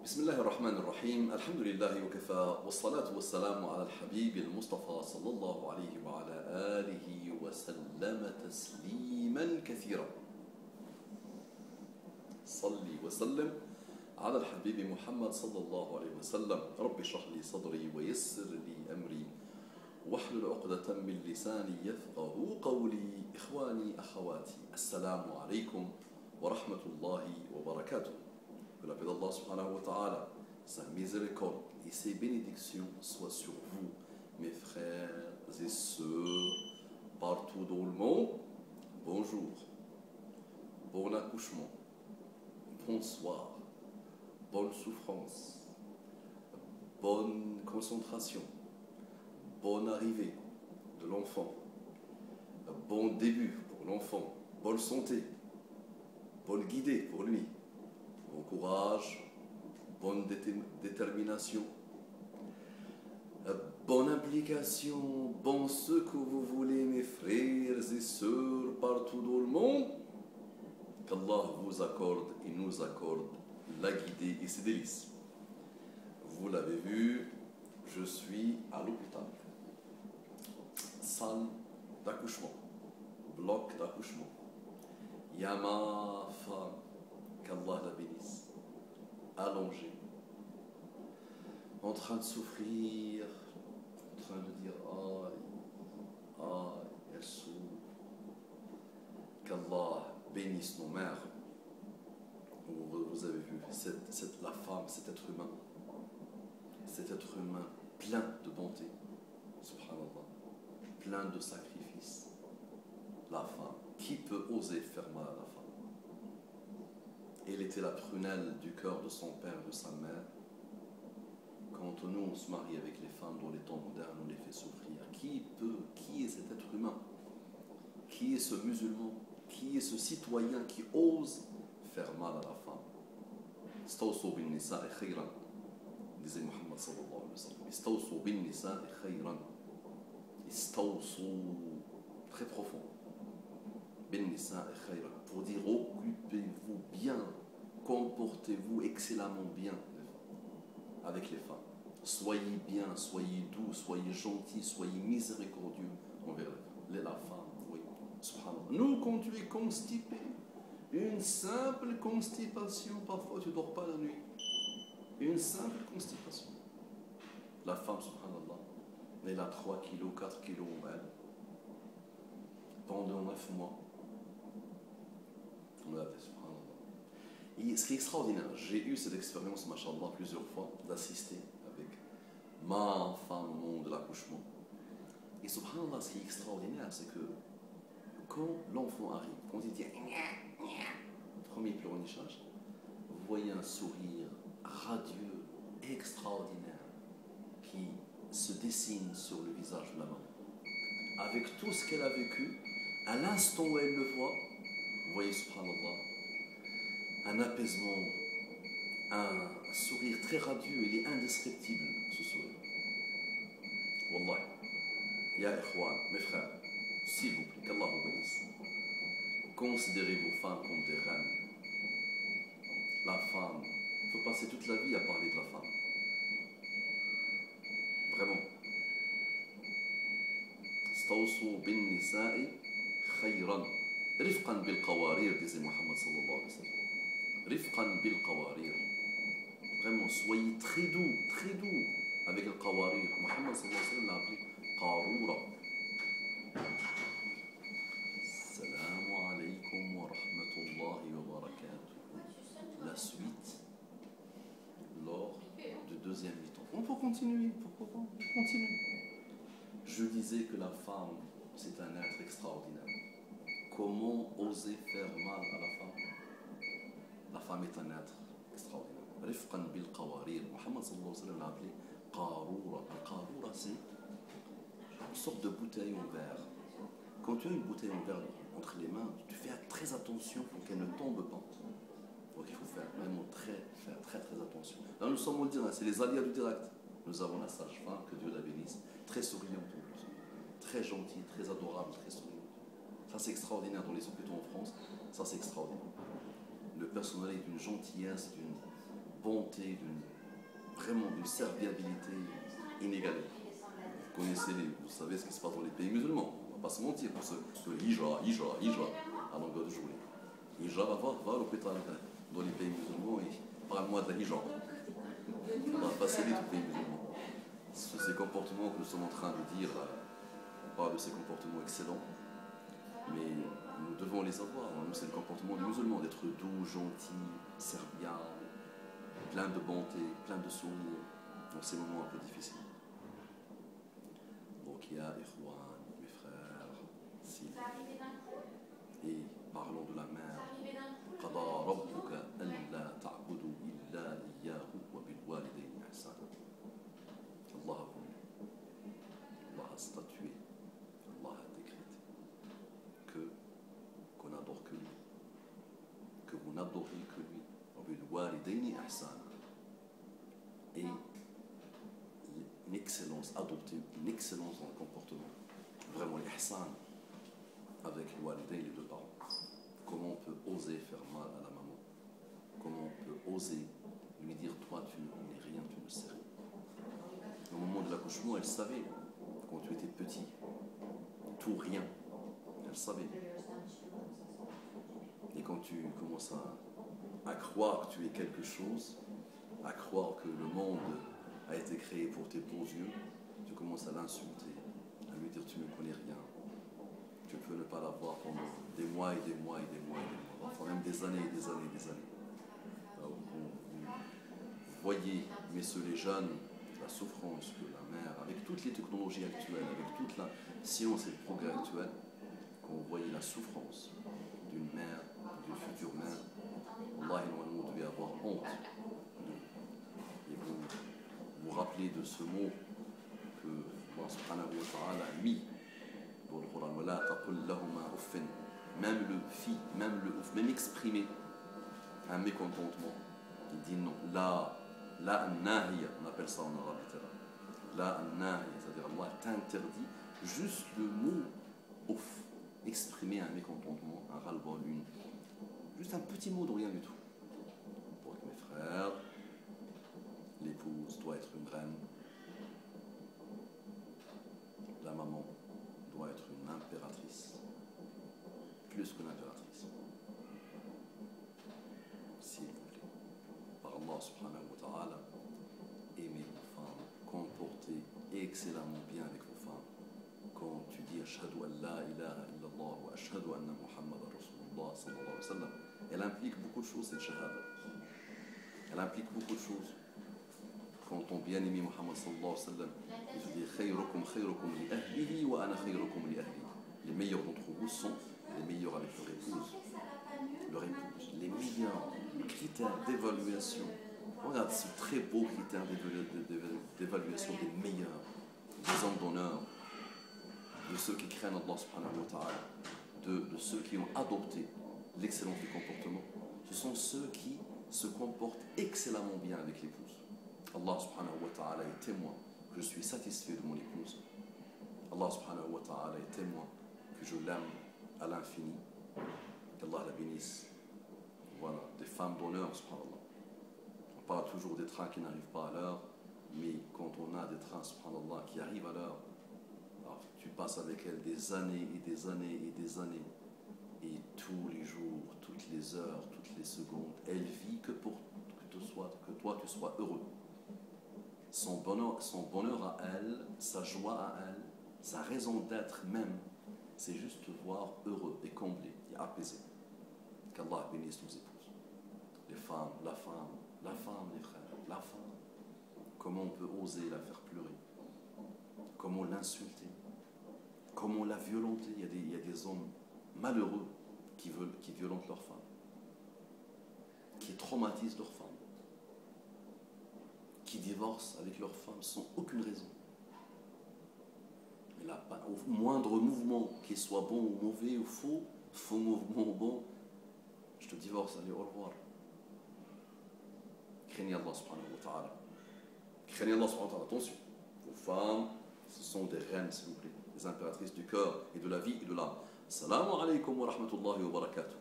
بسم الله الرحمن الرحيم الحمد لله وكفى والصلاة والسلام على الحبيب المصطفى صلى الله عليه وعلى آله وسلم تسليما كثيرا. صلي وسلم على الحبيب محمد صلى الله عليه وسلم. رب اشرح لي صدري ويسر لي أمري واحلل عقدة من لساني يفقه قولي. إخواني أخواتي، السلام عليكم ورحمة الله وبركاته. Que la paix d'Allah subhanahu wa ta'ala, sa miséricorde et ses bénédictions soient sur vous, mes frères et sœurs, partout dans le monde. Bonjour, bon accouchement, bonsoir, bonne souffrance, bonne concentration, bonne arrivée de l'enfant, bon début pour l'enfant, bonne santé, bonne guidée pour lui. Bon courage, bonne détermination, bonne implication, bon ce que vous voulez mes frères et sœurs partout dans le monde. Qu'Allah vous accorde et nous accorde la guidée et ses délices. Vous l'avez vu, je suis à l'hôpital. Salle d'accouchement, bloc d'accouchement. Il y a ma femme, qu'Allah la bénisse, allongée, en train de souffrir, en train de dire aïe, aïe, elle souffre. Qu'Allah bénisse nos mères. Vous avez vu, la femme, cet être humain plein de bonté, subhanallah, plein de sacrifices. La femme, qui peut oser faire mal à la femme? Elle était la prunelle du cœur de son père et de sa mère. Quand nous, on se marie avec les femmes dans les temps modernes, on les fait souffrir. Qui est cet être humain? Qui est ce musulman? Qui est ce citoyen qui ose faire mal à la femme? Istawsu bin nisa'i khayran, disait Muhammad sallallahu alayhi wa sallam. Istawsu bin nisa'i khayran. Istawsu, très profond. Bin nisa'i khayran, pour dire occupez-vous bien, comportez-vous excellemment bien avec les femmes. Soyez bien, soyez doux, soyez gentils, soyez miséricordieux envers la femme. Oui, subhanallah. Nous, quand tu es constipé, une simple constipation, parfois tu ne dors pas la nuit. Une simple constipation. La femme, subhanallah, elle a 3 kilos, 4 kilos en elle. Pendant 9 mois. Et ce qui est extraordinaire, j'ai eu cette expérience, machallah, plusieurs fois, d'assister avec ma femme au moment de l'accouchement. Et subhanallah, ce qui est extraordinaire, c'est que quand l'enfant arrive, quand il dit premier pleurnichage, vous voyez un sourire radieux, extraordinaire, qui se dessine sur le visage de la maman. Avec tout ce qu'elle a vécu, à l'instant où elle le voit, vous voyez, subhanallah, un apaisement, un sourire très radieux, il est indescriptible, ce sourire. Wallah, ya ikhwan, mes frères, s'il vous plaît, qu'Allah vous bénisse. Considérez vos femmes comme des reines. La femme, il faut passer toute la vie à parler de la femme. Vraiment. Stawsu bin nisa'i khayran. Rifqan bil qawarir, disait Muhammad sallallahu alayhi wa sallam. Rifqan bil qawarir. Vraiment, soyez très doux avec le qawarir. Muhammad sallallahu alayhi wa sallam l'a appelé qaroura. Assalamu alaykum wa rahmatullahi wa barakatuh. La suite lors du deuxième mi-temps. On peut continuer, pourquoi pas? On peut continuer. Je disais que la femme, c'est un être extraordinaire. Comment oser faire mal à la femme? La femme est un être extraordinaire. Rifqan bil qawarir. Muhammad sallallahu alayhi wa sallam l'a appelé qaroura. Qaroura, c'est une sorte de bouteille en verre. Quand tu as une bouteille en verre entre les mains, tu fais très attention pour qu'elle ne tombe pas. Donc il faut faire vraiment faire très attention. Là nous sommes au direct, c'est les alliés du direct. Nous avons la sage-femme, que Dieu la bénisse, très souriante en plus. Très gentille, très adorable, très souriante. Ça c'est extraordinaire dans les hôpitaux en France, ça c'est extraordinaire. Le personnel est d'une gentillesse, d'une bonté, vraiment d'une serviabilité inégalée. Vous savez ce qui se passe dans les pays musulmans, on ne va pas se mentir, pour ceux que hijra, à longueur de journée. Hijra, va à l'hôpital dans les pays musulmans et parle-moi de la hijra. On va passer vite aux pays musulmans. Ces comportements que nous sommes en train de dire, on parle de ces comportements excellents, mais nous devons les avoir. Nous, c'est le comportement du musulman, d'être doux, gentil, serviable, plein de bonté, plein de sourire dans ces moments un peu difficiles. Donc, il y a Ikhwan, mes frères, si. Et parlons de la mère. قضى ربك ألا تعبدوا إلا إياه وبالوالدين إحسانا. Allah a voulu, Allah a statué, Allah a décrété qu'on n'adore que lui, que vous n'adorez que lui. وبالوالدين إحسانا. Et une excellence adoptée, une excellence dans le comportement. Vraiment l'ihsan avec le walidain, les deux parents. Comment on peut oser faire mal à la maman? Comment on peut oser lui dire toi tu n'es rien, tu ne sais rien? Au moment de l'accouchement, elle savait, quand tu étais petit, tout rien, elle savait. Et quand tu commences à croire que tu es quelque chose, à croire que le monde a été créé pour tes beaux yeux, tu commences à l'insulter, à lui dire tu ne connais rien, tu peux ne pas l'avoir pendant des mois et des mois et des mois et des mois, parfois même des années et des années et des années. Alors, vous voyez, messieurs les jeunes, la souffrance que la mère, avec toutes les technologies actuelles, avec toute la science et le progrès actuel, quand vous voyez la souffrance d'une mère, d'une future mère, Allah, vous devez avoir honte. Et vous rappelez de ce mot que Allah subhanahu wa ta'ala a mis dans le Coran, même exprimer un mécontentement, il dit non, la an-nahiya, on appelle ça en arabe, la an-nahiya, c'est-à-dire Allah t'interdit juste le mot ouf, exprimer un mécontentement, un ras-le-bol, juste un petit mot de rien du tout. Pour mes frères, l'épouse doit être une reine, la maman doit être une impératrice, plus qu'une impératrice. S'il vous plaît, par Allah subhanahu wa ta'ala, aimez vos femmes, comportez excellemment bien avec vos femmes. Quand tu dis Ashhadu an la ilaha illallah wa ashhadu anna Muhammadan Rasulullah sallallahu alayhi wa sallam, elle implique beaucoup de choses, cette shahada. Elle implique beaucoup de choses. Quand ton bien-aimé Muhammad sallallahu alayhi wa sallam, il te dit khayrukum khayrukum li ahlihi wa ana khayrukum li ahli. Les meilleurs d'entre vous sont les meilleurs avec leur épouse. Leur épouse, les meilleurs critères d'évaluation. Regarde ce très beau critère d'évaluation des meilleurs, des hommes d'honneur, de ceux qui craignent Allah subhanahu wa ta'ala, de ceux qui ont adopté l'excellence du comportement. Ce sont ceux qui se comportent excellemment bien avec l'épouse. Allah subhanahu wa ta'ala est témoin que je suis satisfait de mon épouse. Allah subhanahu wa ta'ala est témoin que je l'aime à l'infini. Qu'Allah la bénisse. Voilà, des femmes d'honneur, subhanallah. On parle toujours des trains qui n'arrivent pas à l'heure, mais quand on a des trains, subhanallah, qui arrivent à l'heure, alors tu passes avec elles des années et des années et des années. Et tous les jours, toutes les heures, toutes les secondes, elle vit que pour que toi tu sois heureux. Son bonheur à elle, sa joie à elle, sa raison d'être même, c'est juste te voir heureux et comblé et apaisé. Qu'Allah bénisse nos épouses. Les femmes, la femme, les frères, la femme. Comment on peut oser la faire pleurer? Comment l'insulter? Comment la violenter? Il y a des hommes malheureux qui violentent leur femme, qui traumatisent leur femme, qui divorcent avec leur femme sans aucune raison. Il n'a pas, au moindre mouvement, qu'il soit bon ou mauvais ou faux mouvement ou bon, je te divorce, allez, au revoir. Craignez Allah subhanahu wa ta'ala. Craignez Allah subhanahu wa ta'ala. Attention, vos femmes, ce sont des reines, s'il vous plaît, des impératrices du cœur et de la vie et de l'âme. Assalamu alaikum wa rahmatullahi wa barakatuh.